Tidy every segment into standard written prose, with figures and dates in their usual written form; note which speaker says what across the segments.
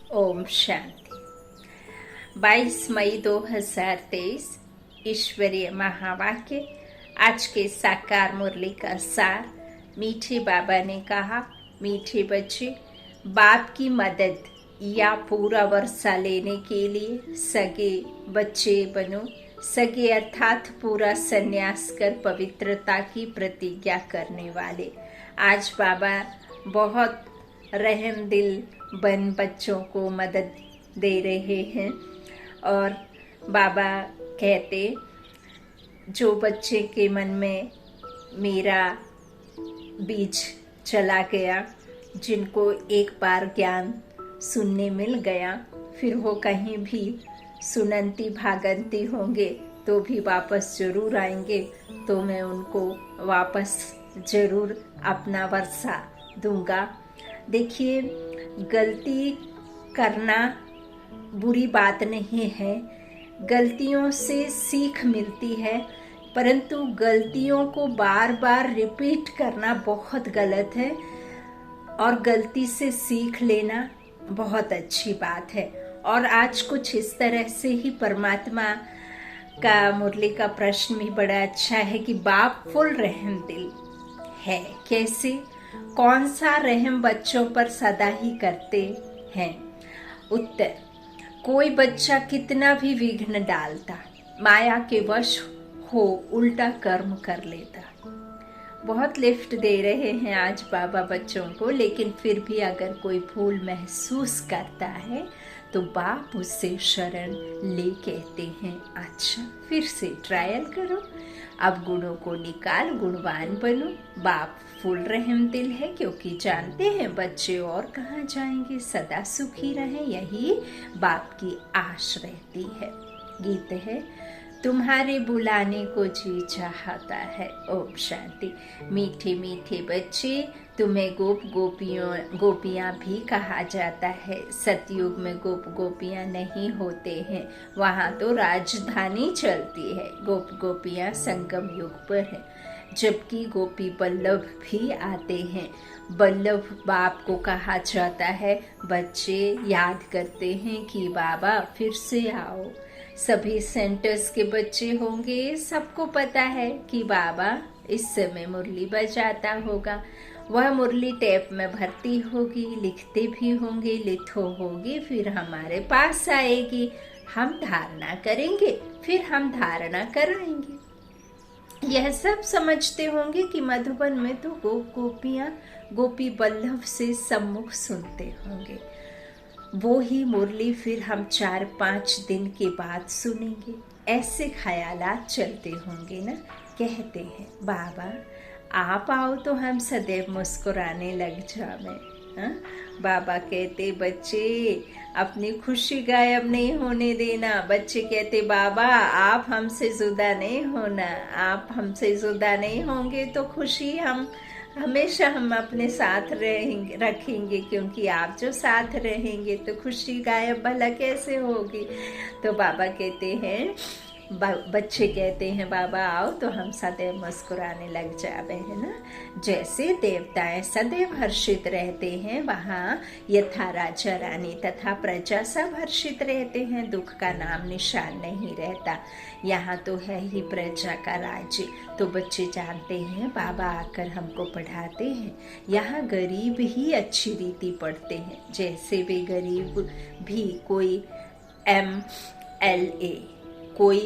Speaker 1: ओम शांति। 22 मई 2023 ईश्वरीय महावाक्य। आज के साकार मुरली का सार। मीठे बाबा ने कहा, मीठे बच्चे, बाप की मदद या पूरा वर्षा लेने के लिए सगे बच्चे बनो। सगे अर्थात पूरा संन्यास कर पवित्रता की प्रतिज्ञा करने वाले। आज बाबा बहुत रहम दिल बन बच्चों को मदद दे रहे हैं और बाबा कहते, जो बच्चे के मन में मेरा बीज चला गया, जिनको एक बार ज्ञान सुनने मिल गया, फिर वो कहीं भी सुनंती भागंती होंगे तो भी वापस जरूर आएंगे, तो मैं उनको वापस जरूर अपना वर्षा दूंगा। देखिए, गलती करना बुरी बात नहीं है, गलतियों से सीख मिलती है, परंतु गलतियों को बार बार रिपीट करना बहुत गलत है और गलती से सीख लेना बहुत अच्छी बात है। और आज कुछ इस तरह से ही परमात्मा का मुरली का प्रश्न भी बड़ा अच्छा है कि बाप फुल रहम दिल है। कैसे? कौन सा रहम बच्चों पर सदा ही करते हैं? उत्तर, कोई बच्चा कितना भी विघ्न डालता, माया के वश हो उल्टा कर्म कर लेता। बहुत लिफ्ट दे रहे हैं आज बाबा बच्चों को, लेकिन फिर भी अगर कोई भूल महसूस करता है तो बाप उससे शरण ले कहते हैं, अच्छा फिर से ट्रायल करो, अब गुणों को निकाल, गुणवान बनो। बाप फुल रहम दिल है, क्योंकि जानते हैं बच्चे और कहाँ जाएंगे, सदा सुखी रहें, यही बाप की आश रहती है। गीत है, तुम्हारे बुलाने को जी चाहता है। ओम शांति। मीठे मीठे बच्चे, तुम्हें गोप गोपियाँ भी कहा जाता है। सतयुग में गोप गोपियाँ नहीं होते हैं, वहाँ तो राजधानी चलती है। गोप गोपियाँ संगम युग पर है, जबकि गोपी बल्लभ भी आते हैं। बल्लभ बाप को कहा जाता है। बच्चे याद करते हैं कि बाबा फिर से आओ। सभी सेंटर्स के बच्चे होंगे, सबको पता है कि बाबा इस समय मुरली बजाता होगा। वह मुरली टेप में भरती होगी, लिखते भी होंगे, लिथो होगी, फिर हमारे पास आएगी, हम धारणा करेंगे, फिर हम धारणा कराएंगे। यह सब समझते होंगे कि मधुबन में तो गोपियाँ गोपी बल्लभ से सम्मुख सुनते होंगे। वो ही मुरली फिर हम 4-5 दिन के बाद सुनेंगे। ऐसे ख्यालात चलते होंगे ना। कहते हैं बाबा आप आओ तो हम सदैव मुस्कुराने लग जावे। बाबा कहते, बच्चे अपनी खुशी गायब नहीं होने देना। बच्चे कहते, बाबा आप हमसे जुदा नहीं होना, आप हमसे जुदा नहीं होंगे तो खुशी हम हमेशा अपने साथ रखेंगे, क्योंकि आप जो साथ रहेंगे तो खुशी गायब भला कैसे होगी। तो बाबा कहते हैं, बच्चे कहते हैं बाबा आओ तो हम सदैव मुस्कुराने लग जावे, है ना। जैसे देवताएं सदैव हर्षित रहते हैं, वहाँ यथा राजा रानी तथा प्रजा सब हर्षित रहते हैं, दुख का नाम निशान नहीं रहता। यहाँ तो है ही प्रजा का राज्य। तो बच्चे जानते हैं बाबा आकर हमको पढ़ाते हैं। यहाँ गरीब ही अच्छी रीति पढ़ते हैं, जैसे वे गरीब भी कोई MLA कोई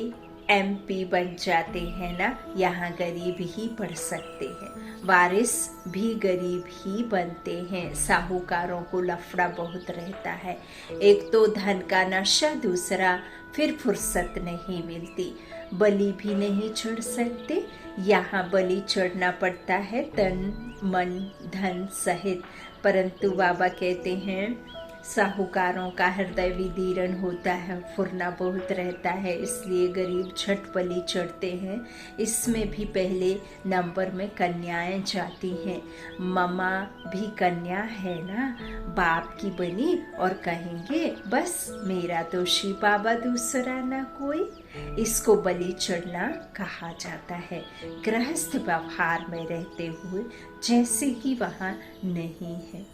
Speaker 1: MP बन जाते हैं ना, यहाँ गरीब ही पढ़ सकते हैं। वारिस भी गरीब ही बनते हैं। साहूकारों को लफड़ा बहुत रहता है, एक तो धन का नशा, दूसरा फिर फुर्सत नहीं मिलती। बलि भी नहीं चढ़ सकते, यहाँ बलि चढ़ना पड़ता है तन मन धन सहित। परंतु बाबा कहते हैं साहूकारों का हृदय विदीर्ण होता है, फुरना बहुत रहता है, इसलिए गरीब झट बलि चढ़ते हैं। इसमें भी पहले नंबर में कन्याएं जाती हैं। ममा भी कन्या है ना, बाप की बनी, और कहेंगे बस मेरा तो शिव बाबा दूसरा ना कोई। इसको बलि चढ़ना कहा जाता है। गृहस्थ व्यवहार में रहते हुए, जैसे कि वहाँ नहीं है।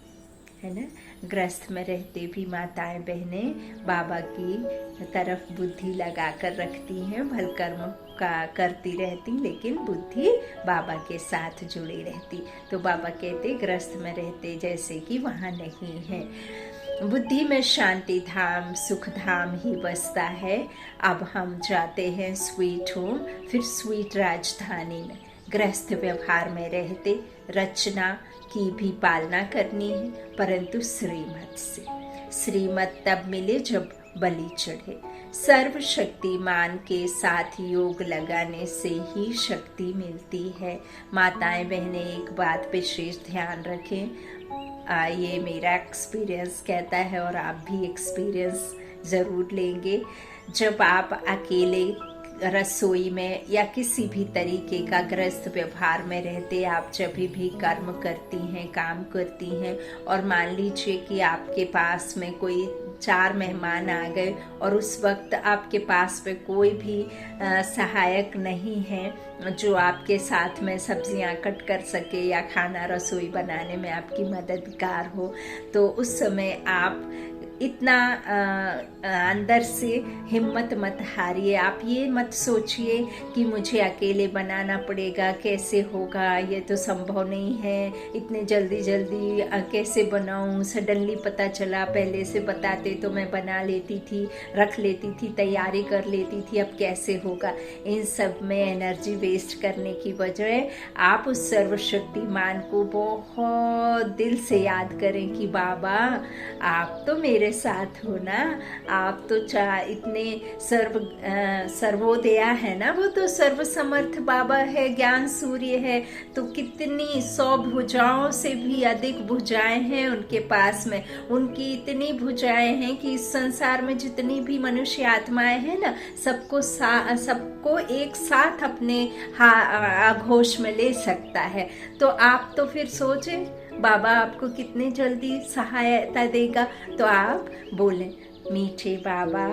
Speaker 1: है ना। गृहस्थ में रहते भी माताएं बहनें बाबा की तरफ बुद्धि लगा कर रखती हैं, भल कर्म का करती रहती, लेकिन बुद्धि बाबा के साथ जुड़ी रहती। तो बाबा कहते गृहस्थ में रहते जैसे कि वहाँ नहीं है। बुद्धि में शांति धाम सुख धाम ही बसता है। अब हम जाते हैं स्वीट होम, फिर स्वीट राजधानी में। गृहस्थ व्यवहार में रहते रचना की भी पालना करनी है, परंतु श्रीमत से। श्रीमत तब मिले जब बलि चढ़े। सर्वशक्तिमान के साथ योग लगाने से ही शक्ति मिलती है। माताएं बहनें एक बात विशेष ध्यान रखें, ये मेरा एक्सपीरियंस कहता है और आप भी एक्सपीरियंस ज़रूर लेंगे। जब आप अकेले रसोई में या किसी भी तरीके का गृहस्थ व्यवहार में रहते, आप जब भी कर्म करती हैं, काम करती हैं, और मान लीजिए कि आपके पास में कोई 4 मेहमान आ गए और उस वक्त आपके पास में कोई भी सहायक नहीं है जो आपके साथ में सब्जियां कट कर सके या खाना रसोई बनाने में आपकी मददगार हो, तो उस समय आप इतना अंदर से हिम्मत मत हारिए। आप ये मत सोचिए कि मुझे अकेले बनाना पड़ेगा, कैसे होगा, ये तो संभव नहीं है, इतने जल्दी जल्दी कैसे बनाऊं, सडनली पता चला, पहले से बताते तो मैं बना लेती थी, रख लेती थी, तैयारी कर लेती थी, अब कैसे होगा। इन सब में एनर्जी वेस्ट करने की बजाय आप उस सर्वशक्तिमान को बहुत दिल से याद करें कि बाबा आप तो मेरे साथ हो ना, आप तो इतने सर्वोदया है ना, वो तो सर्वसमर्थ बाबा है, ज्ञान सूर्य है, तो कितनी 100 भुजाओं से भी अधिक भुजाएं हैं उनके पास में। उनकी इतनी भुजाएं हैं कि इस संसार में जितनी भी मनुष्य आत्माएं हैं ना, सबको एक साथ अपने आघोष में ले सकता है। तो आप तो फिर सोचें बाबा आपको कितनी जल्दी सहायता देगा। तो आप बोलें, मीठे बाबा,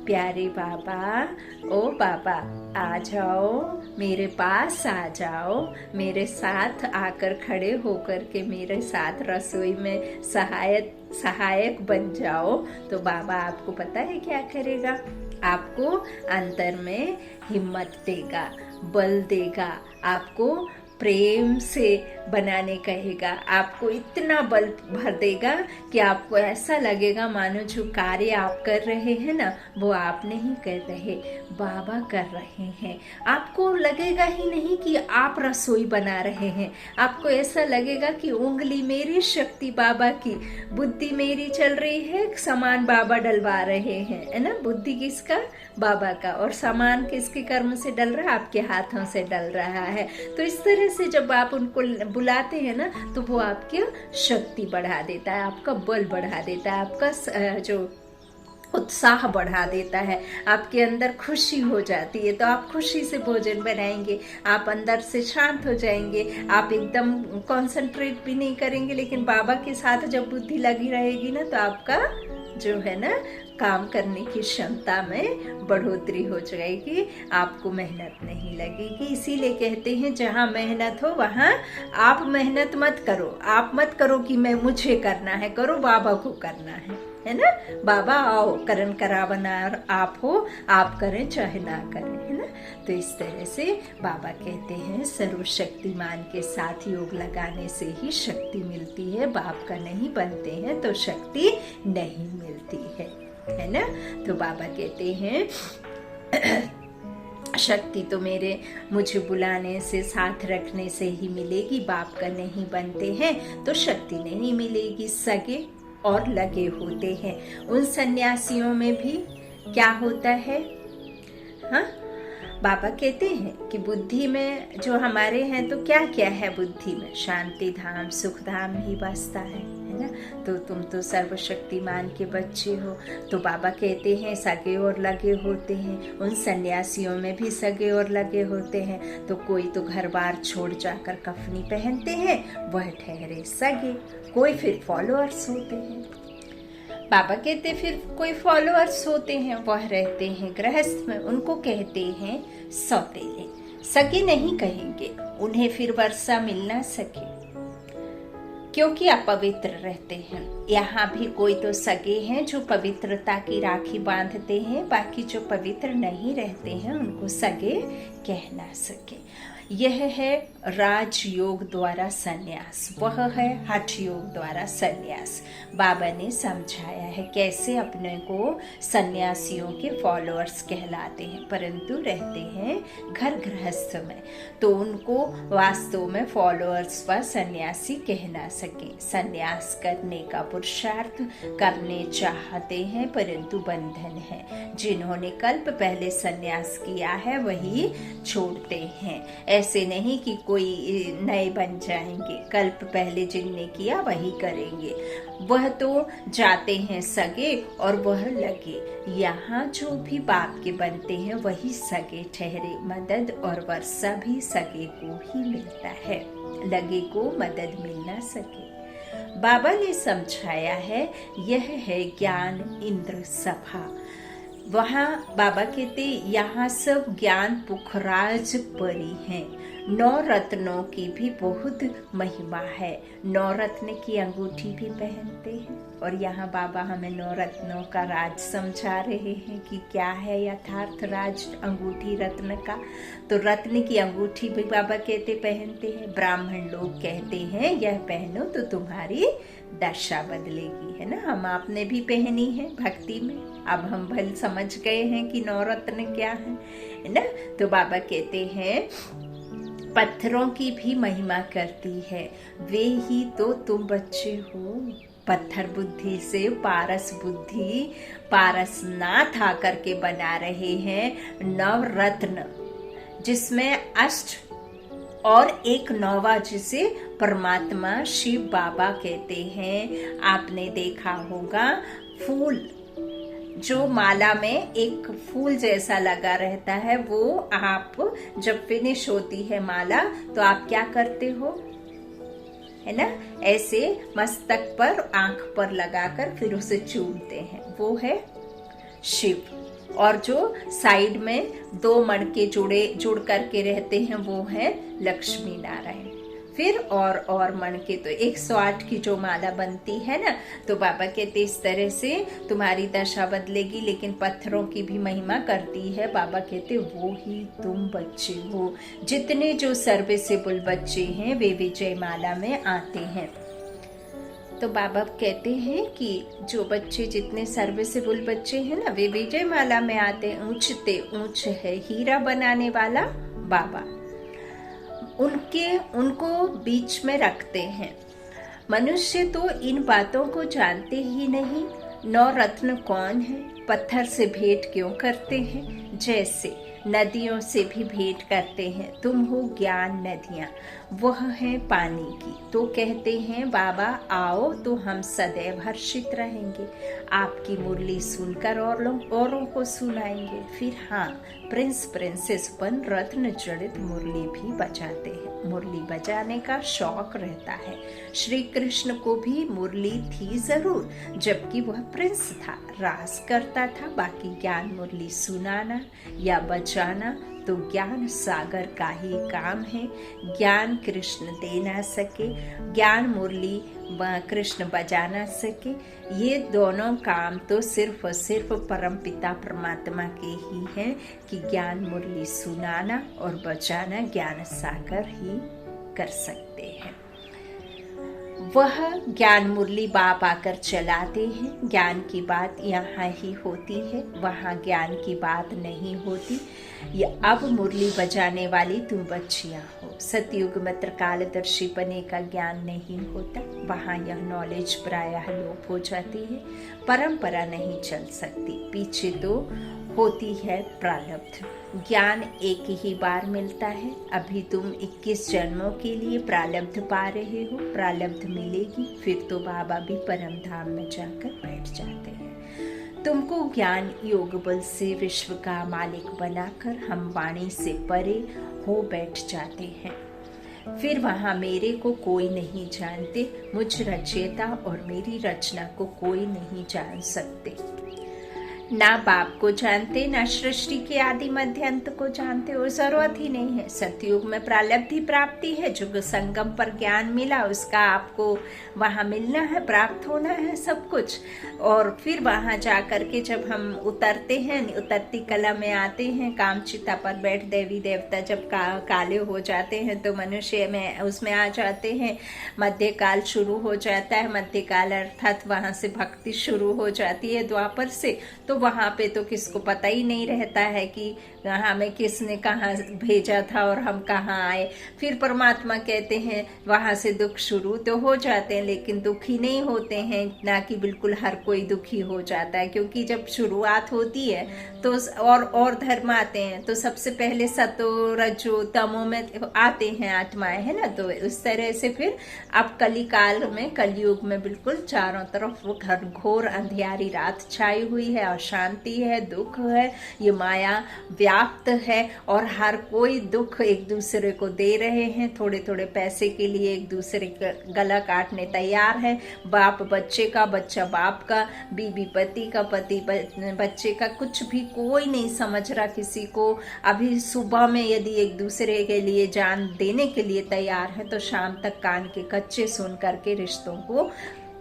Speaker 1: प्यारे बाबा, ओ बाबा आ जाओ, मेरे पास आ जाओ, मेरे साथ आकर खड़े होकर के मेरे साथ रसोई में सहायक बन जाओ। तो बाबा आपको पता है क्या करेगा, आपको अंतर में हिम्मत देगा, बल देगा, आपको प्रेम से बनाने कहेगा, आपको इतना बल भर देगा कि आपको ऐसा लगेगा मानो जो कार्य आप कर रहे हैं ना, वो आप नहीं कर रहे, बाबा कर रहे हैं। आपको लगेगा ही नहीं कि आप रसोई बना रहे हैं, आपको ऐसा लगेगा कि उंगली मेरी, शक्ति बाबा की, बुद्धि मेरी चल रही है, सामान बाबा डलवा रहे हैं, है ना। बुद्धि किसका, बाबा का, और सामान किसके कर्म से डल रहा है, आपके हाथों से डल रहा है। तो इस तरह से जब आप उनको बुलाते हैं ना, तो वो आपकी शक्ति बढ़ा देता है, आपका बल बढ़ा देता है, आपका जो उत्साह बढ़ा देता है, आपके अंदर खुशी हो जाती है। तो आप खुशी से भोजन बनाएंगे, आप अंदर से शांत हो जाएंगे, आप एकदम कंसंट्रेट भी नहीं करेंगे, लेकिन बाबा के साथ जब बुद्धि लगी रहेगी ना, तो आपका जो है ना काम करने की क्षमता में बढ़ोतरी हो जाएगी, आपको मेहनत नहीं लगेगी। इसीलिए कहते हैं जहाँ मेहनत हो वहाँ आप मेहनत मत करो। आप मत करो कि मुझे करना है, करो बाबा को करना है ना। बाबा आओ, करण करावना आप हो, आप करें चाहे ना करें, है ना। तो इस तरह से बाबा कहते हैं सर्वशक्तिमान के साथ योग लगाने से ही शक्ति मिलती है, बाप का नहीं बनते हैं तो शक्ति नहीं मिलती है ना। तो बाबा कहते हैं शक्ति तो मुझे बुलाने से, साथ रखने से ही मिलेगी, बाप का नहीं बनते हैं तो शक्ति नहीं मिलेगी। सगे और लगे होते हैं। उन सन्यासियों में भी क्या होता है, हाँ, बाबा कहते हैं कि बुद्धि में जो हमारे हैं तो क्या क्या है बुद्धि में, शांति धाम सुख धाम ही बसता है ना। तो तुम तो सर्वशक्तिमान के बच्चे हो। तो बाबा कहते हैं सगे और लगे होते हैं। उन सन्यासियों में भी सगे और लगे होते हैं। तो कोई तो घर बार छोड़ जाकर कफनी पहनते हैं, वह ठहरे सगे, कोई फिर फॉलोअर्स होते हैं। बाबा कहते फिर कोई फॉलोअर्स होते हैं, वह रहते हैं गृहस्थ में, उनको कहते हैं सौतेले। सगे नहीं कहेंगे, उन्हें फिर वर्षा मिल ना सके, क्योंकि अपवित्र रहते हैं। यहाँ भी कोई तो सगे हैं जो पवित्रता की राखी बांधते हैं, बाकी जो पवित्र नहीं रहते हैं उनको सगे कह ना सके। यह है राजयोग द्वारा संन्यास, वह है हठ योग द्वारा संन्यास। बाबा ने समझाया है कैसे अपने को सन्यासियों के फॉलोअर्स कहलाते हैं, परंतु रहते हैं घर गृहस्थ में, तो उनको वास्तव में फॉलोअर्स व सन्यासी कह ना सके। संन्यास करने का पुरुषार्थ करने चाहते हैं, परंतु बंधन है। जिन्होंने कल्प पहले संन्यास किया है वही छोड़ते हैं। ऐसे नहीं कि कोई नए बन जाएंगे, कल्प पहले जिनने किया वही करेंगे। वह तो जाते हैं सगे और वह लगे। यहाँ जो भी बाप के बनते हैं वही सगे ठहरे। मदद और वर्षा भी सगे को ही मिलता है, लगे को मदद मिल ना सके। बाबा ने समझाया है यह है ज्ञान इंद्र सभा। वहाँ बाबा कहते यहाँ सब ज्ञान पुखराज परी हैं। 9 रत्नों की भी बहुत महिमा है। 9 रत्न की अंगूठी भी पहनते हैं, और यहाँ बाबा हमें 9 रत्नों का राज समझा रहे हैं कि क्या है यथार्थ राज अंगूठी रत्न का। तो रत्न की अंगूठी भी बाबा कहते पहनते हैं। ब्राह्मण लोग कहते हैं यह पहनो तो तुम्हारी दशा बदलेगी, है ना। हम आपने भी पहनी है भक्ति में। अब हम भल समझ गए हैं कि 9 रत्न क्या है ना। तो बाबा कहते हैं पत्थरों की भी महिमा करती है, वे ही तो तुम बच्चे हो। पत्थर बुद्धि से पारस बुद्धि, पारसनाथ आकर के बना रहे हैं 9 रत्न, जिसमें अष्ट और एक 9वां जिसे परमात्मा शिव बाबा कहते हैं। आपने देखा होगा फूल जो माला में एक फूल जैसा लगा रहता है, वो आप जब फिनिश होती है माला तो आप क्या करते हो, है ना, ऐसे मस्तक पर आंख पर लगाकर फिर उसे चूमते हैं, वो है शिव। और जो साइड में 2 मणके जुड़ करके रहते हैं वो है लक्ष्मी नारायण। फिर और मणके तो 108 की जो माला बनती है ना। तो बाबा कहते इस तरह से तुम्हारी दशा बदलेगी। लेकिन पत्थरों की भी महिमा करती है। बाबा कहते वो ही तुम बच्चे हो। जितने जो सर्विसेबल बच्चे हैं वे विजय माला में आते हैं। तो बाबा कहते हैं कि जो बच्चे जितने सर्विसेबल बच्चे हैं ना वे विजय माला में आते हैं। ऊंचते ऊंच है हीरा बनाने वाला बाबा, उनको बीच में रखते हैं। मनुष्य तो इन बातों को जानते ही नहीं। 9 रत्न कौन है, पत्थर से भेंट क्यों करते हैं, जैसे नदियों से भी भेंट करते हैं। तुम हो ज्ञान नदियाँ, वह है पानी की। तो कहते हैं बाबा आओ तो हम सदैव हर्षित रहेंगे, आपकी मुरली सुनकर औरों को सुनाएंगे। फिर हाँ, प्रिंस प्रिंसेस बन रत्न जड़ित मुरली भी बजाते हैं। मुरली बजाने का शौक रहता है। श्री कृष्ण को भी मुरली थी जरूर, जबकि वह प्रिंस था, रास करता था। बाकी ज्ञान मुरली सुनाना या बजाना तो ज्ञान सागर का ही काम है। ज्ञान कृष्ण दे ना सके, ज्ञान मुरली कृष्ण बजा ना सके। ये दोनों काम तो सिर्फ और सिर्फ परमपिता परमात्मा के ही हैं कि ज्ञान मुरली सुनाना और बजाना ज्ञान सागर ही कर सकते हैं। वह ज्ञान मुरली बाप आकर चलाते हैं। ज्ञान की बात यहाँ ही होती है, वहाँ ज्ञान की बात नहीं होती। ये अब मुरली बजाने वाली तुम बच्चियाँ हो। सतयुग में त्रिकालदर्शी बने का ज्ञान नहीं होता, वहाँ यह नॉलेज प्रायः लोप हो जाती है। परंपरा नहीं चल सकती, पीछे तो होती है प्रारब्ध। ज्ञान एक ही बार मिलता है। अभी तुम 21 जन्मों के लिए प्रारब्ध पा रहे हो, प्रारब्ध मिलेगी फिर तो बाबा भी परम धाम में जाकर बैठ जाते हैं। तुमको ज्ञान योग बल से विश्व का मालिक बनाकर हम वाणी से परे हो बैठ जाते हैं। फिर वहाँ मेरे को कोई नहीं जानते, मुझ रचयिता और मेरी रचना को कोई नहीं जान सकते। ना बाप को जानते, ना सृष्टि के आदि मध्य अंत को जानते, और जरूरत ही नहीं है। सतयुग में प्रारब्धि प्राप्ति है, जो संगम पर ज्ञान मिला उसका आपको वहां मिलना है, प्राप्त होना है सब कुछ। और फिर वहां जा करके जब हम उतरते हैं, उतरती कला में आते हैं, कामचिता पर बैठ देवी देवता जब काले हो जाते हैं तो मनुष्य में उसमें आ जाते हैं। मध्यकाल शुरू हो जाता है, मध्यकाल अर्थात वहां से भक्ति शुरू हो जाती है द्वापर से। तो वहां पे तो किसको पता ही नहीं रहता है कि हमें किसने कहाँ भेजा था और हम कहाँ आए। फिर परमात्मा कहते हैं वहां से दुख शुरू तो हो जाते हैं, लेकिन दुखी नहीं होते हैं, ना कि बिल्कुल हर कोई दुखी हो जाता है। क्योंकि जब शुरुआत होती है तो और धर्म आते हैं, तो सबसे पहले सतो रजो तमो में आते हैं आत्माएं, है ना। तो उस तरह से फिर अब कलिकाल में, कलयुग में बिल्कुल चारों तरफ वो घोर अंधियारी रात छाई हुई है, अशांति है, दुख है, ये माया व्याप्त है, और हर कोई दुख एक दूसरे को दे रहे हैं। थोड़े थोड़े पैसे के लिए एक दूसरे का गला काटने तैयार है। बाप बच्चे का, बच्चा बाप का, बीवी पति का, पति बच्चे का, कुछ भी कोई नहीं समझ रहा किसी को। अभी सुबह में यदि एक दूसरे के लिए जान देने के लिए तैयार है तो शाम तक कान के कच्चे सुन करके रिश्तों को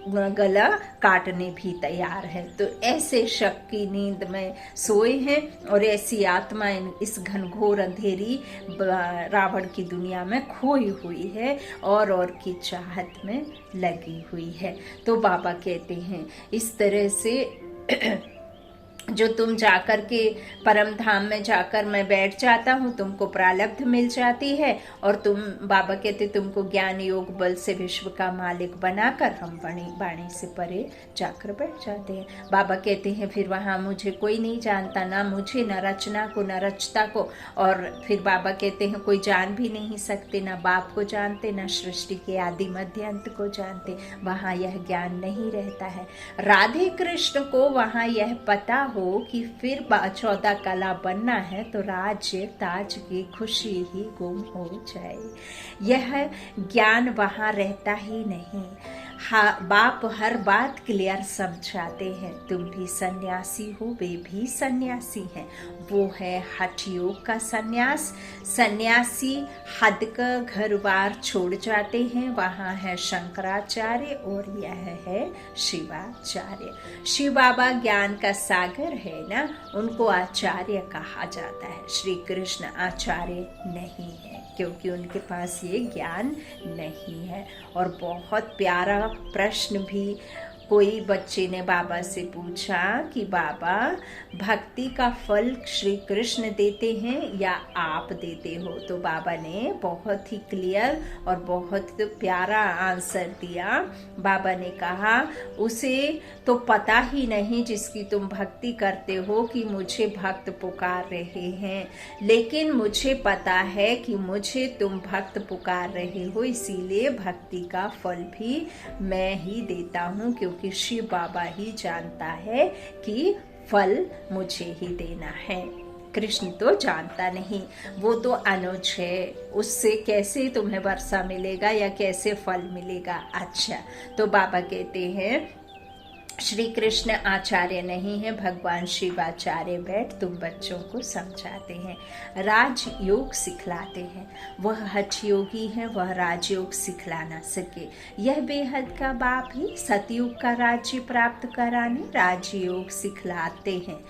Speaker 1: गला काटने भी तैयार है। तो ऐसे शक की नींद में सोए हैं, और ऐसी आत्माएं इस घनघोर अंधेरी रावण की दुनिया में खोई हुई है और की चाहत में लगी हुई है। तो बाबा कहते हैं इस तरह से जो तुम जाकर के परम धाम में जाकर मैं बैठ जाता हूँ, तुमको प्रारब्ध मिल जाती है, और तुम, बाबा कहते तुमको ज्ञान योग बल से विश्व का मालिक बनाकर हम वाणी से परे जाकर बैठ जाते हैं। बाबा कहते हैं फिर वहाँ मुझे कोई नहीं जानता, ना मुझे, न रचना को, न रचता को। और फिर बाबा कहते हैं कोई जान भी नहीं सकते, ना बाप को जानते, ना सृष्टि के आदि मध्य अंत को जानते। वहाँ यह ज्ञान नहीं रहता है। राधे कृष्ण को वहाँ यह पता हो कि फिर 14 कला बनना है तो राज्य ताज की खुशी ही गुम हो जाए, यह ज्ञान वहां रहता ही नहीं। बाप हर बात क्लियर समझाते हैं। तुम भी सन्यासी हो, वे भी सन्यासी हैं। वो है हठ योग का सन्यास। सन्यासी हद का घर बार छोड़ जाते हैं। वहाँ है शंकराचार्य और यह है शिवाचार्य। शिव बाबा ज्ञान का सागर है ना, उनको आचार्य कहा जाता है। श्री कृष्ण आचार्य नहीं है क्योंकि उनके पास ये ज्ञान नहीं है। और बहुत प्यारा प्रश्न भी कोई बच्चे ने बाबा से पूछा कि बाबा भक्ति का फल श्री कृष्ण देते हैं या आप देते हो? तो बाबा ने बहुत ही क्लियर और बहुत प्यारा आंसर दिया। बाबा ने कहा उसे तो पता ही नहीं जिसकी तुम भक्ति करते हो कि मुझे भक्त पुकार रहे हैं, लेकिन मुझे पता है कि मुझे तुम भक्त पुकार रहे हो, इसीलिए भक्ति का फल भी मैं ही देता हूँ, क्योंकि शिव बाबा ही जानता है कि फल मुझे ही देना है। कृष्ण तो जानता नहीं, वो तो अनुज है, उससे कैसे तुम्हें वर्षा मिलेगा या कैसे फल मिलेगा। अच्छा, तो बाबा कहते हैं श्री कृष्ण आचार्य नहीं है, भगवान शिवाचार्य बैठ तुम बच्चों को समझाते हैं, राजयोग सिखलाते हैं। वह हठ योगी है, वह राजयोग सिखला ना सके। यह बेहद का बाप ही सतयुग का राज्य प्राप्त कराने राजयोग सिखलाते हैं।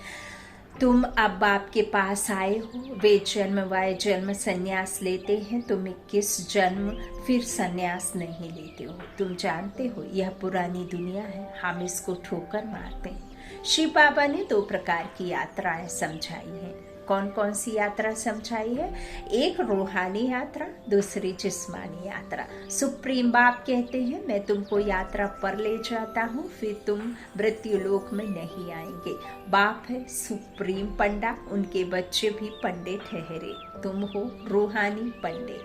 Speaker 1: तुम अब बाप के पास आए हो, वे जन्म वाय जन्म संन्यास लेते हैं, तुम 21 जन्म फिर संन्यास नहीं लेते हो। तुम जानते हो यह पुरानी दुनिया है, हम इसको ठोकर मारते हैं। शिव बाबा ने 2 प्रकार की यात्राएं समझाई हैं। कौन कौन सी यात्रा समझाई है? एक रूहानी यात्रा, दूसरी जिस्मानी यात्रा। सुप्रीम बाप कहते हैं मैं तुमको यात्रा पर ले जाता हूँ, फिर तुम मृत्यु लोक में नहीं आएंगे। बाप है सुप्रीम पंडा, उनके बच्चे भी पंडे ठहरे। तुम हो रूहानी पंडे,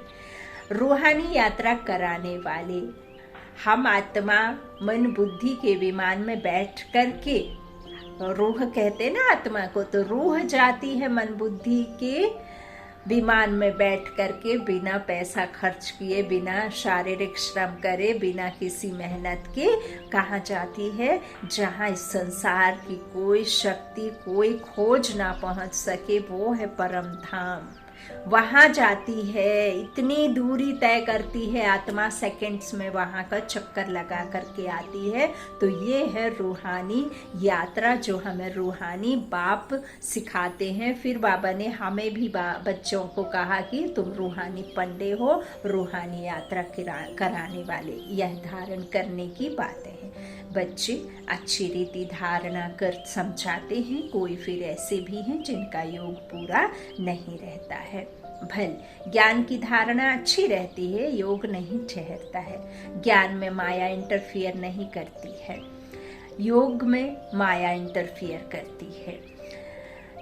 Speaker 1: रूहानी यात्रा कराने वाले। हम आत्मा मन बुद्धि के विमान में बैठ करके, रूह कहते ना आत्मा को, तो रूह जाती है मन बुद्धि के विमान में बैठ करके बिना पैसा खर्च किए, बिना शारीरिक श्रम करे, बिना किसी मेहनत के कहाँ जाती है? जहाँ इस संसार की कोई शक्ति, कोई खोज ना पहुंच सके, वो है परम धाम। वहां जाती है, इतनी दूरी तय करती है आत्मा, सेकंड्स में वहां का चक्कर लगा करके आती है। तो ये है रूहानी यात्रा जो हमें रूहानी बाप सिखाते हैं। फिर बाबा ने हमें भी बच्चों को कहा कि तुम रूहानी पंडे हो, रूहानी यात्रा कराने वाले, यह धारण करने की बातें हैं। बच्चे अच्छी रीति धारणा कर समझाते हैं। कोई फिर ऐसे भी हैं जिनका योग पूरा नहीं रहता है। भल ज्ञान की धारणा अच्छी रहती है, योग नहीं ठहरता है। ज्ञान में माया इंटरफियर नहीं करती है, योग में माया इंटरफियर करती है।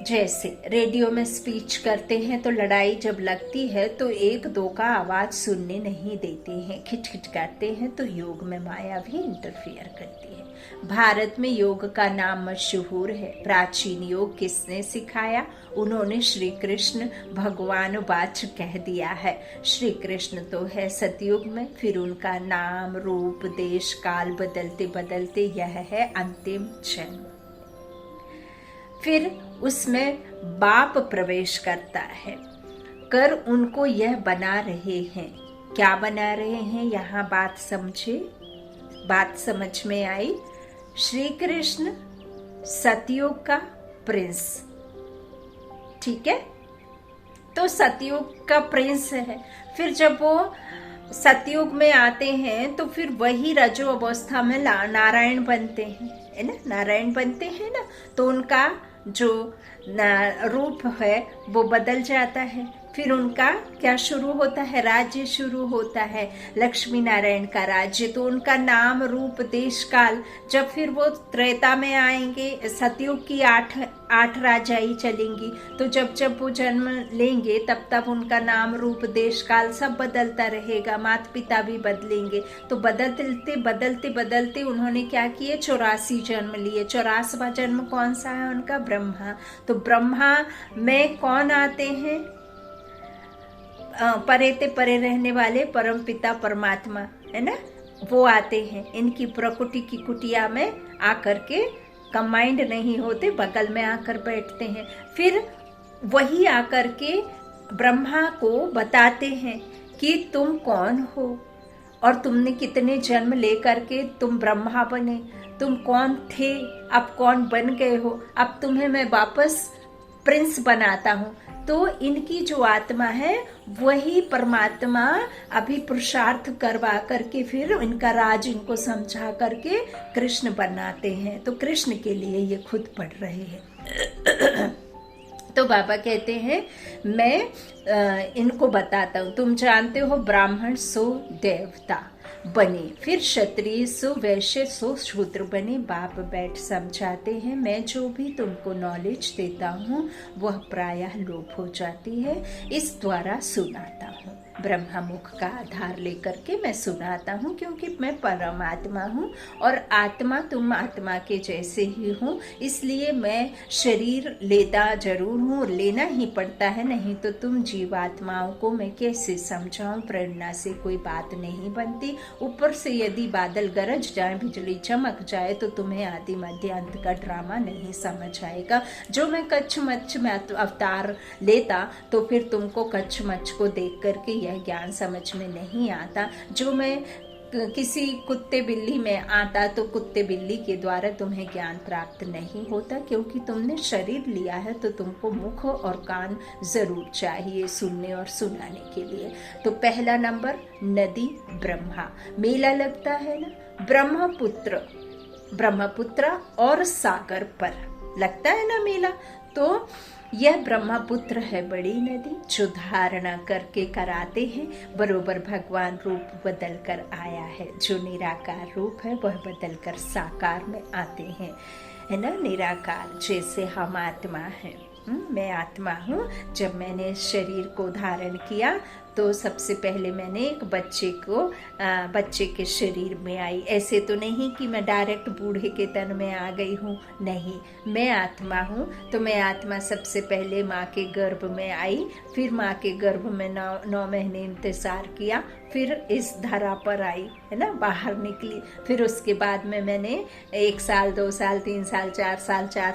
Speaker 1: जैसे रेडियो में स्पीच करते हैं तो लड़ाई जब लगती है तो एक दो का आवाज सुनने नहीं देते हैं, खिटखिट करते हैं, तो योग में माया भी इंटरफियर करती है। भारत में योग का नाम मशहूर है। प्राचीन योग किसने सिखाया? उन्होंने श्री कृष्ण भगवान वाच कह दिया है। श्री कृष्ण तो है सतयुग में, फिर उनका नाम, रूप, देश, काल बदलते बदलते यह है अंतिम जन्म। फिर उसमें बाप प्रवेश करता है, कर उनको यह बना रहे हैं। क्या बना रहे हैं? यहाँ बात समझे, बात समझ में आई। श्री कृष्ण सतयुग का प्रिंस, ठीक है, तो सतयुग का प्रिंस है। फिर जब वो सतयुग में आते हैं तो फिर वही रजो अवस्था में नारायण बनते हैं, है ना, नारायण बनते हैं ना, तो उनका जो रूप है वो बदल जाता है। फिर उनका क्या शुरू होता है? राज्य शुरू होता है, लक्ष्मी नारायण का राज्य। तो उनका नाम, रूप, देश, काल, जब फिर वो त्रेता में आएंगे, सतयुग की आठ राजाई चलेंगी, तो जब जब वो जन्म लेंगे तब तब उनका नाम, रूप, देश, काल सब बदलता रहेगा। माता पिता भी बदलेंगे। तो बदलते बदलते बदलते उन्होंने क्या किए? 84 जन्म लिए। 84वां जन्म कौन सा है उनका? ब्रह्मा। तो ब्रह्मा में कौन आते हैं? परे ते परे रहने वाले परम पिता परमात्मा, है ना, वो आते हैं। इनकी प्रकृति की कुटिया में आकर के कंबाइंड नहीं होते, बगल में आकर बैठते हैं। फिर वही आकर के ब्रह्मा को बताते हैं कि तुम कौन हो और तुमने कितने जन्म लेकर के तुम ब्रह्मा बने, तुम कौन थे, अब कौन बन गए हो, अब तुम्हें मैं वापस प्रिंस बनाता हूँ। तो इनकी जो आत्मा है वही परमात्मा अभी पुरुषार्थ करवा करके फिर इनका राज इनको समझा करके कृष्ण बनाते हैं। तो कृष्ण के लिए ये खुद पढ़ रहे हैं। तो बाबा कहते हैं मैं इनको बताता हूँ। तुम जानते हो ब्राह्मण सो देवता बने, फिर क्षत्रिय सो वैश्य सो शूद्र बने। बाप बैठ समझाते हैं, मैं जो भी तुमको नॉलेज देता हूँ वह प्रायः लोप हो जाती है, इस द्वारा सुनाता हूँ। ब्रह्मा मुख का आधार लेकर के मैं सुनाता हूँ, क्योंकि मैं परमात्मा हूँ और आत्मा तुम आत्मा के जैसे ही हूँ, इसलिए मैं शरीर लेता जरूर हूँ, लेना ही पड़ता है, नहीं तो तुम जीवात्माओं को मैं कैसे समझाऊं। प्रेरणा से कोई बात नहीं बनती। ऊपर से यदि बादल गरज जाए, बिजली चमक जाए, तो तुम्हें आदि मध्य अंत का ड्रामा नहीं समझ आएगा। जो मैं कच्छ मच्छ में अवतार लेता तो फिर तुमको कच्छ मच्छ को देख करके यह ज्ञान समझ में नहीं आता। जो मैं किसी कुत्ते बिल्ली में आता तो कुत्ते बिल्ली के द्वारा तुम्हें ज्ञान प्राप्त नहीं होता, क्योंकि तुमने शरीर लिया है तो तुमको मुख और कान जरूर चाहिए सुनने और सुनाने के लिए। तो पहला नंबर नदी ब्रह्मा, मेला लगता है ना, ब्रह्मपुत्र और सागर पर लगता है ना मेला। तो यह ब्रह्मपुत्र है बड़ी नदी जो धारणा करके कराते हैं। बरोबर भगवान रूप बदल कर आया है, जो निराकार रूप है वह बदल कर साकार में आते हैं, है ना। निराकार जैसे हम आत्मा हैं, मैं आत्मा हूँ। जब मैंने शरीर को धारण किया तो सबसे पहले मैंने एक बच्चे के शरीर में आई। ऐसे तो नहीं कि मैं डायरेक्ट बूढ़े के तन में आ गई हूँ, नहीं, मैं आत्मा हूँ। तो मैं आत्मा सबसे पहले माँ के गर्भ में आई, फिर माँ के गर्भ में 9 महीने इंतजार किया, फिर इस धरा पर आई, है ना, बाहर निकली। फिर उसके बाद में मैंने 1 साल, 2 साल, 3 साल, 4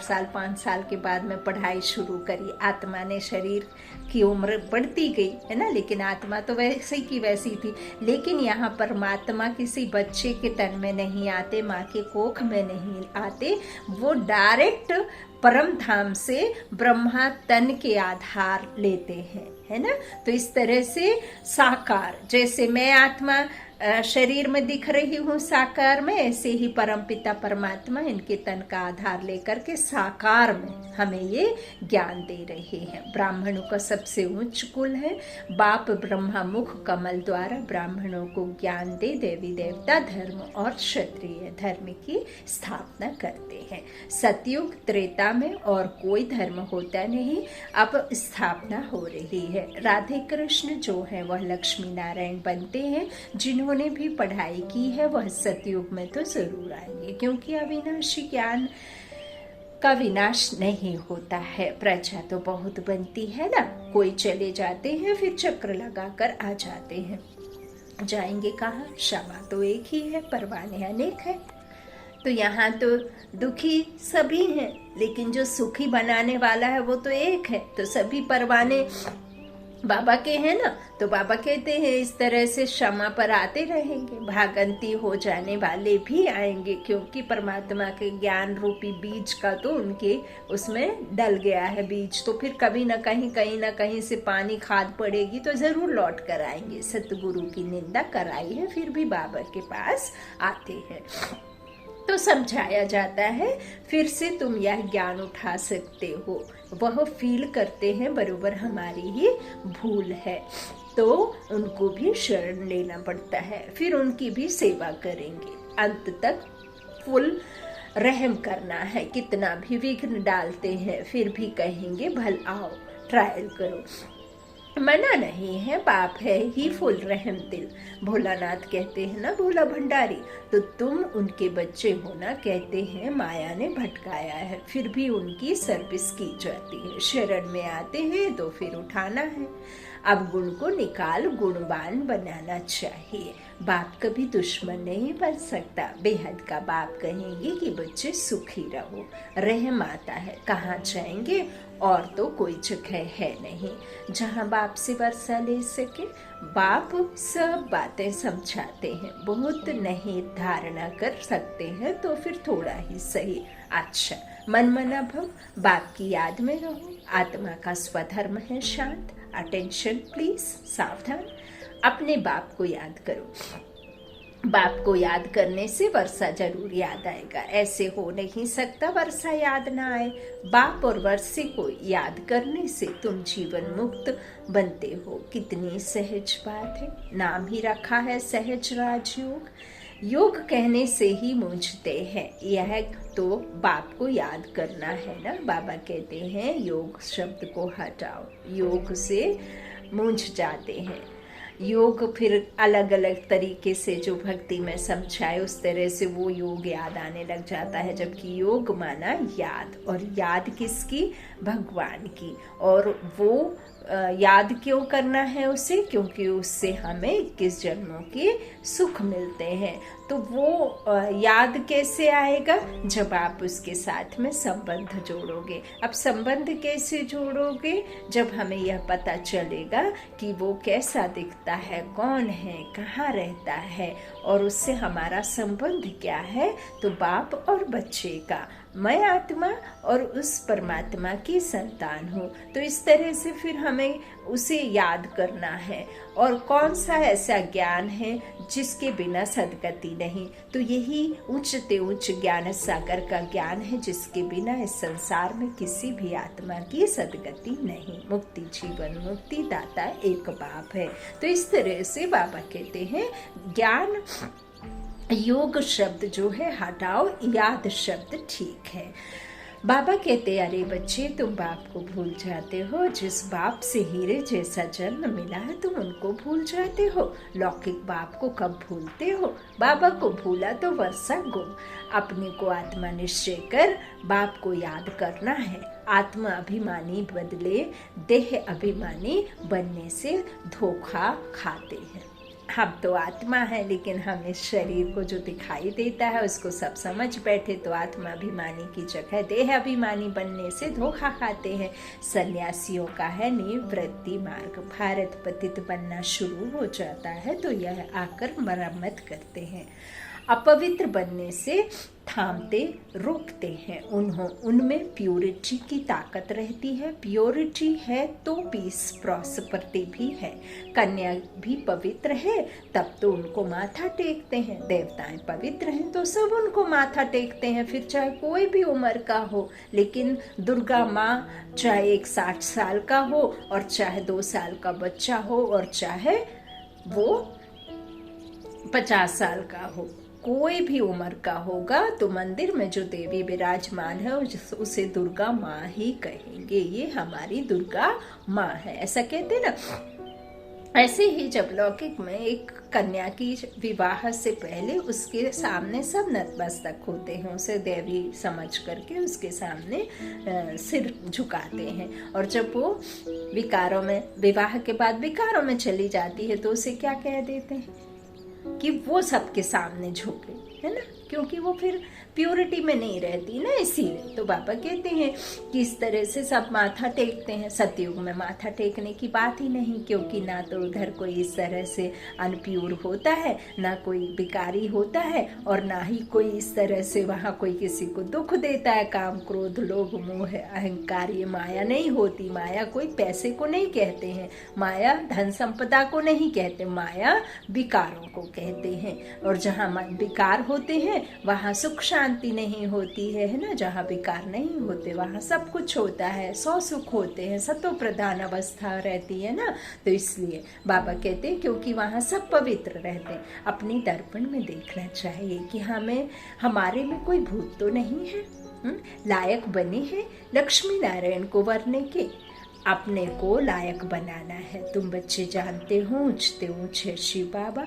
Speaker 1: साल, 5 साल के बाद में पढ़ाई शुरू करी। आत्मा ने, शरीर की उम्र बढ़ती गई, है ना, लेकिन आत्मा तो वैसे की वैसी थी। लेकिन यहाँ परमात्मा किसी बच्चे के तन में नहीं आते, माँ के कोख में नहीं आते, वो डायरेक्ट परम धाम से ब्रह्मा तन के आधार लेते हैं, है ना। तो इस तरह से साकार, जैसे मैं आत्मा शरीर में दिख रही हूँ साकार में, ऐसे ही परमपिता परमात्मा इनके तन का आधार लेकर के साकार में हमें ये ज्ञान दे रहे हैं। ब्राह्मणों का सबसे उच्च कुल है। बाप ब्रह्मा मुख कमल द्वारा ब्राह्मणों को ज्ञान दे देवी देवता धर्म और क्षत्रिय धर्म की स्थापना करते हैं। सतयुग त्रेता में और कोई धर्म होता नहीं, अब स्थापना हो रही है। राधे कृष्ण जो है वह लक्ष्मी नारायण बनते हैं। जिन्होंने भी पढ़ाई की है वह सतयुग में तो जरूर आएंगे, क्योंकि अविनाशी ज्ञान का विनाश नहीं होता है। प्रजा तो बहुत बनती है ना, कोई चले जाते हैं फिर चक्र लगाकर आ जाते हैं। जाएंगे कहाँ? क्षमा तो एक ही है, परवाने अनेक है। तो यहाँ तो दुखी सभी हैं, लेकिन जो सुखी बनाने वाला है वो तो एक है। तो सभी परवाने बाबा के हैं ना, तो बाबा कहते हैं इस तरह से क्षमा पर आते रहेंगे। भागंती हो जाने वाले भी आएंगे, क्योंकि परमात्मा के ज्ञान रूपी बीज का तो उनके उसमें डल गया है बीज, तो फिर कभी न कहीं, कहीं न कहीं से पानी खाद पड़ेगी तो जरूर लौट कर आएंगे। सतगुरु की निंदा कराई है फिर भी बाबा के पास आते हैं। तो समझाया जाता है फिर से तुम यह ज्ञान उठा सकते हो। वह फील करते हैं बरोबर हमारी ही भूल है, तो उनको भी शरण लेना पड़ता है, फिर उनकी भी सेवा करेंगे। अंत तक फुल रहम करना है। कितना भी विघ्न डालते हैं फिर भी कहेंगे भल आओ, ट्रायल करो। मना नहीं है, बाप है ही फुल रहम दिल। भोलानाथ कहते हैं ना, भोला भंडारी, तो तुम उनके बच्चे हो ना, कहते हैं माया ने भटकाया है, फिर भी उनकी सर्विस की जाती है। शरण में आते हैं तो फिर उठाना है। अब गुण को निकाल गुणवान बनाना चाहिए। बाप कभी दुश्मन नहीं बन सकता। बेहद का बाप कहेंगे कि बच्चे सुखी रहो। रहम आता है, कहाँ जाएंगे? और तो कोई जगह है नहीं जहाँ बाप से वर्षा ले सके। बाप सब बातें समझाते हैं, बहुत नहीं धारणा कर सकते हैं तो फिर थोड़ा ही सही। अच्छा, मन मना भव, बाप की याद में रहो। आत्मा का स्वधर्म है शांत। अटेंशन प्लीज, सावधान। अपने बाप को याद करो। बाप को याद करने से वर्षा जरूर याद आएगा। ऐसे हो नहीं सकता वर्षा याद ना आए। बाप और वर्षे को याद करने से तुम जीवन मुक्त बनते हो। कितनी सहज बात है। नाम ही रखा है सहज राजयोग। योग कहने से ही मूंझते हैं। यह तो बाप को याद करना है ना। बाबा कहते हैं योग शब्द को हटाओ, योग से मूंझ जाते हैं। योग फिर अलग अलग तरीके से जो भक्ति में समझाए उस तरह से वो योग याद आने लग जाता है। जबकि योग माना याद, और याद किसकी? भगवान की। और वो याद क्यों करना है उसे? क्योंकि उससे हमें 21 जन्मों के सुख मिलते हैं। तो वो याद कैसे आएगा? जब आप उसके साथ में संबंध जोड़ोगे। अब संबंध कैसे जोड़ोगे? जब हमें यह पता चलेगा कि वो कैसा दिखता है, कौन है, कहाँ रहता है, और उससे हमारा संबंध क्या है। तो बाप और बच्चे का, मैं आत्मा और उस परमात्मा की संतान हूँ। तो इस तरह से फिर हमें उसे याद करना है। और कौन सा ऐसा ज्ञान है जिसके बिना सदगति नहीं? तो यही उच्चते उच्च ज्ञान सागर का ज्ञान है, जिसके बिना इस संसार में किसी भी आत्मा की सदगति नहीं। मुक्ति जीवन मुक्ति दाता एक बाप है। तो इस तरह से बाबा कहते हैं ज्ञान, योग शब्द जो है हटाओ, याद शब्द ठीक है। बाबा कहते, अरे बच्चे, तुम बाप को भूल जाते हो। जिस बाप से हीरे जैसा जन्म मिला है तुम उनको भूल जाते हो। लौकिक बाप को कब भूलते हो? बाबा को भूला तो वर्षा गुम। अपने को आत्मा निश्चय कर बाप को याद करना है। आत्मा अभिमानी बदले देह अभिमानी बनने से धोखा खाते हैं। हम तो आत्मा है, लेकिन हम इस शरीर को जो दिखाई देता है उसको सब समझ बैठे तो आत्मा अभिमानी की जगह देह अभिमानी बनने से धोखा खाते हैं। सन्यासियों का है निवृत्ति मार्ग। भारत पतित बनना शुरू हो जाता है तो यह आकर मरम्मत करते हैं। अपवित्र बनने से थामते रोकते हैं। उनमें प्योरिटी की ताकत रहती है। प्योरिटी है तो पीस प्रॉस्पेरिटी भी है। कन्या भी पवित्र है तब तो उनको माथा टेकते हैं। देवताएं पवित्र हैं तो सब उनको माथा टेकते हैं, फिर चाहे कोई भी उम्र का हो। लेकिन दुर्गा माँ चाहे एक 60 साल का हो और चाहे 2 साल का बच्चा हो और चाहे वो 50 साल का हो, कोई भी उम्र का होगा तो मंदिर में जो देवी विराजमान है उसे दुर्गा माँ ही कहेंगे। ये हमारी दुर्गा माँ है, ऐसा कहते ना। ऐसे ही जब लौकिक में एक कन्या की विवाह से पहले उसके सामने सब नतमस्तक होते हैं, उसे देवी समझ करके उसके सामने सिर झुकाते हैं। और जब वो विकारों में, विवाह के बाद विकारों में चली जाती है तो उसे क्या कह देते हैं कि वो सबके सामने झुके, है ना, क्योंकि वो फिर प्योरिटी में नहीं रहती ना, इसीलिए। तो बाबा कहते हैं कि इस तरह से सब माथा टेकते हैं। सतयुग में माथा टेकने की बात ही नहीं, क्योंकि ना तो उधर कोई इस तरह से अनप्योर होता है, ना कोई विकारी होता है, और ना ही कोई इस तरह से वहाँ कोई किसी को दुख देता है। काम, क्रोध, लोभ, मोह, अहंकार, ये माया नहीं होती। माया कोई पैसे को नहीं कहते हैं, माया धन संपदा को नहीं कहते, माया विकारों को कहते हैं। और जहाँ विकार होते हैं वहाँ सुख शांति नहीं होती है ना। जहाँ विकार नहीं होते वहाँ सब कुछ होता है, 100 सुख होते हैं, सतो प्रधान अवस्था रहती है ना। तो इसलिए बाबा कहते हैं क्योंकि वहाँ सब पवित्र रहते हैं। अपनी दर्पण में देखना चाहिए कि हमारे में कोई भूत तो नहीं है। लायक बने हैं लक्ष्मी नारायण को वरने के। अपने को लायक बनाना है। तुम बच्चे जानते हो ऊंचते ऊंचे शिव बाबा,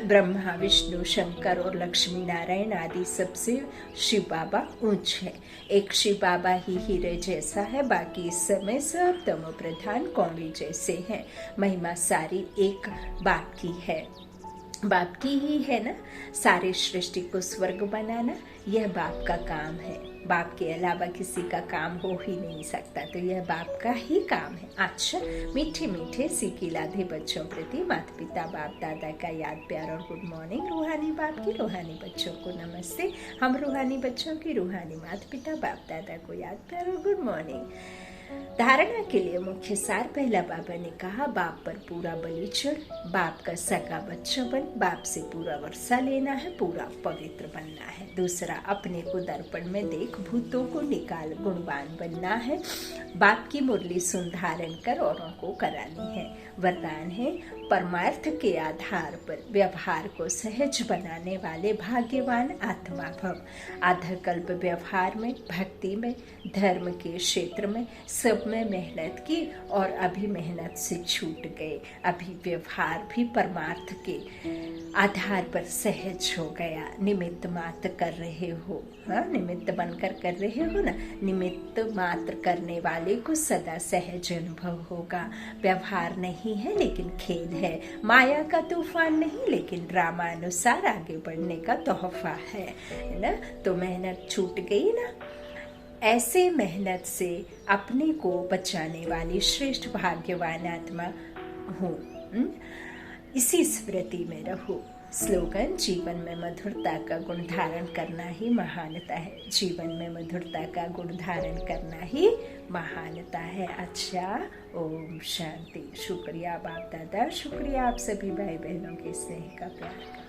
Speaker 1: ब्रह्मा, विष्णु, शंकर और लक्ष्मी नारायण आदि सबसे शिव बाबा ऊंच है। एक शिव बाबा ही हीरे जैसा है, बाकी इस समय सब तमो प्रधान कौड़ी जैसे हैं। महिमा सारी एक बाप की है, बाप की ही है ना। सारी सृष्टि को स्वर्ग बनाना यह बाप का काम है। बाप के अलावा किसी का काम हो ही नहीं सकता, तो यह बाप का ही काम है। अच्छा, मीठे मीठे सीखी लाधे बच्चों प्रति माता पिता बाप दादा का याद प्यार और गुड मॉर्निंग। रूहानी बाप की रूहानी बच्चों को नमस्ते। हम रूहानी बच्चों की रूहानी माता पिता बाप दादा को याद प्यार और गुड मॉर्निंग। धारणा के लिए मुख्य सार, पहला बाबा ने कहा बाप पर पूरा बलि चढ़, बाप का सगा बच्चा बन, बाप से पूरा वर्षा लेना है, पूरा पवित्र बनना है। दूसरा, अपने को दर्पण में देख भूतों को निकाल गुणवान बनना है। बाप की मुरली सुन धारण कर औरों को करानी है। वरदान है परमार्थ के आधार पर व्यवहार को सहज बनाने वाले भाग्यवान आत्मा भव। आधाकल्प व्यवहार में, भक्ति में, धर्म के क्षेत्र में सब में मेहनत की और अभी मेहनत से छूट गए। अभी व्यवहार भी परमार्थ के आधार पर सहज हो गया। निमित्त मात्र कर रहे हो, हाँ, निमित्त बनकर कर रहे हो ना। निमित्त मात्र करने वाले को सदा सहज अनुभव होगा। व्यवहार नहीं है लेकिन खेल है, माया का तूफान नहीं लेकिन ड्रामा अनुसार आगे बढ़ने का तोहफा है ना। तो मेहनत छूट गई ना। ऐसे मेहनत से अपने को बचाने वाली श्रेष्ठ भाग्यवान आत्मा हूँ। इसी स्मृति में रहो। स्लोगन, जीवन में मधुरता का गुण धारण करना ही महानता है। जीवन में मधुरता का गुण धारण करना ही महानता है। अच्छा, ओम शांति। शुक्रिया बाप दादा, शुक्रिया आप सभी भाई बहनों के स्नेह का, प्यार का।